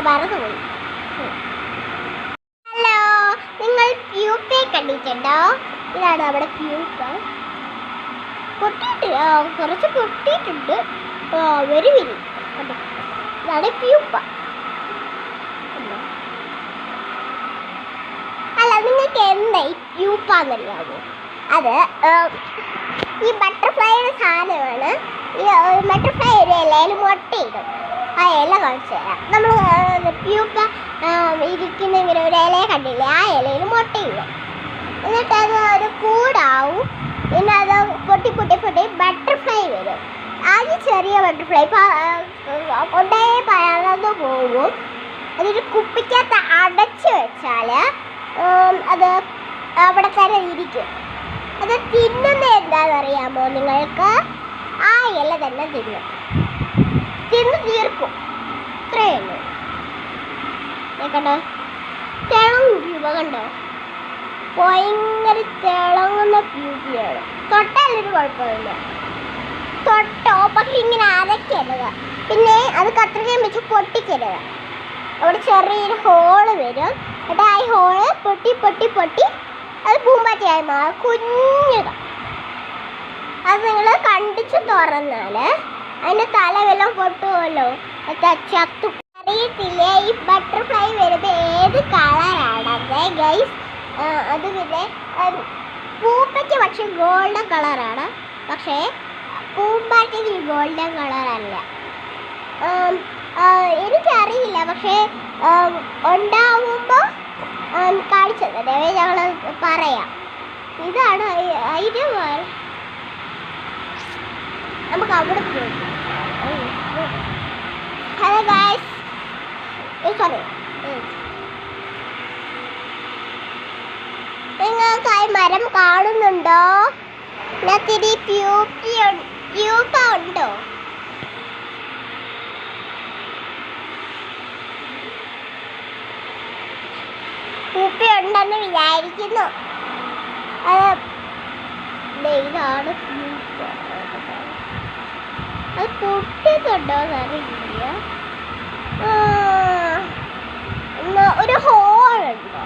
മറന്നുപോയി. ഹലോ, നിങ്ങൾ പ്യൂപ്പെ കണ്ടിട്ടുണ്ടോ? ഇതാണ് നമ്മുടെ പ്യൂപ്പ. പൊട്ടിയിട്ട് കുറച്ച് പൊട്ടിയിട്ടുണ്ട്. വെരി ഇതാണ് പ്യൂപ്പ. അല്ല, നിങ്ങൾക്ക് എന്താ ഈ പ്യൂപ്പാന്നറിയാമോ? അത് ഈ ബട്ടർഫ്ലൈയുടെ സാധനമാണ്. ഈ ബട്ടർഫ്ലൈ ഒരു ഇലയിൽ മുട്ടയിടും. ആ ഇല കാണിച്ചു തരാം. നമ്മൾ പ്യൂപ്പ ഇരിക്കുന്ന ഇങ്ങനെ ഒരു ഇലയെ കണ്ടില്ലേ? ആ ഇലയിൽ മുട്ടയിടും. എന്നിട്ട് അത് ഒരു കൂടാവും. പിന്നെ അത് പൊട്ടി ബട്ടർഫ്ലൈ വരും. ആദ്യം ചെറിയ ബട്ടർഫ്ലൈ കൊണ്ടേ പറന്നു പോകും. അതൊരു കുപ്പിക്കകത്ത് അടച്ചു വെച്ചാൽ അത് അവിടെ തന്നെ ഇരിക്കും. അത് തിന്നുന്നത് എന്താണെന്നറിയാമോ നിങ്ങൾക്ക്? ആ ഇല തന്നെ തിന്നു തീർക്കും. ഇത്രയേ ഉള്ളൂ. കണ്ടോ, തിളങ്ങും പ്യൂപ്പ കണ്ടോ? ഭയങ്കര തിളങ്ങുന്ന പ്യൂപ്പയാണ്. തൊട്ടാലൊരു കുഴപ്പമില്ല. തൊട്ടോ, പക്ഷെ ഇങ്ങനെ അരക്കരുത്. പിന്നെ അത് കത്രികയും വെച്ച് പൊട്ടിക്കരുത്. അവിടെ ചെറിയൊരു ഹോള് വരും. എന്നിട്ട് ആ ഹോള് പൊട്ടി അത് പൂമ്പാറ്റയായി മാറും. കുഞ്ഞത് അത് നിങ്ങൾ കണ്ടിച്ച് തുറന്നാൽ അതിൻ്റെ തലവെല്ലാം പൊട്ടുമല്ലോ. ചത്തു. അറിയത്തില്ലേ ഈ ബട്ടർഫ്ലൈ വരുമ്പോൾ ഏത് കളറാണത് ഗൈസ്? അത് പിന്നെ പൂപ്പയ്ക്ക് പക്ഷെ ഗോൾഡൻ കളറാണ്. പക്ഷേ പൂമ്പാറ്റയ്ക്ക് ഗോൾഡൻ കളറല്ല. എനിക്കറിയില്ല. പക്ഷേ ഉണ്ടാവുമ്പോൾ കാണിച്ചു തന്നെ ഞങ്ങൾ പറയാം. ഇതാണ് അതിന് നമുക്ക് അവിടെ പോയി. Hello guys, sorry. നിങ്ങൾക്ക് ഈ മരം കാണുന്നുണ്ടോ? ഇതിനകത്തിരി പ്യൂപ്പ ഉണ്ടോ? പൂപ്പയുണ്ടെന്ന് വിചാരിക്കുന്നു. ഇതാണ് പ്യൂപ്പ. അത് പൊട്ടുന്നുണ്ടോ എന്നറിയില്ല. ഒരു ഹോളുണ്ട്.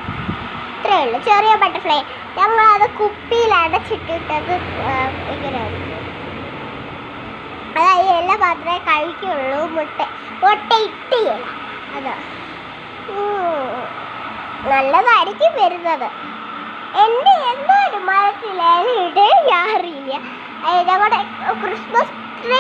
ഇത്രയേ ഉള്ളൂ. ചെറിയ ബട്ടർഫ്ലൈ. ഞങ്ങളത് കുപ്പിയിൽ അടച്ചിട്ടിട്ടത് ഇങ്ങനെയാണ്. അതായത് എല്ലാ മാത്രമേ കഴിക്കുള്ളൂ. മുട്ട ഇട്ടില്ല. അതാ നല്ലതായിരിക്കും വരുന്നത്. എന്തോ ഒരു മരത്തിലേട്ട് ഞാൻ അറിയില്ല. ഞങ്ങളുടെ ക്രിസ്മസ് ട്രീ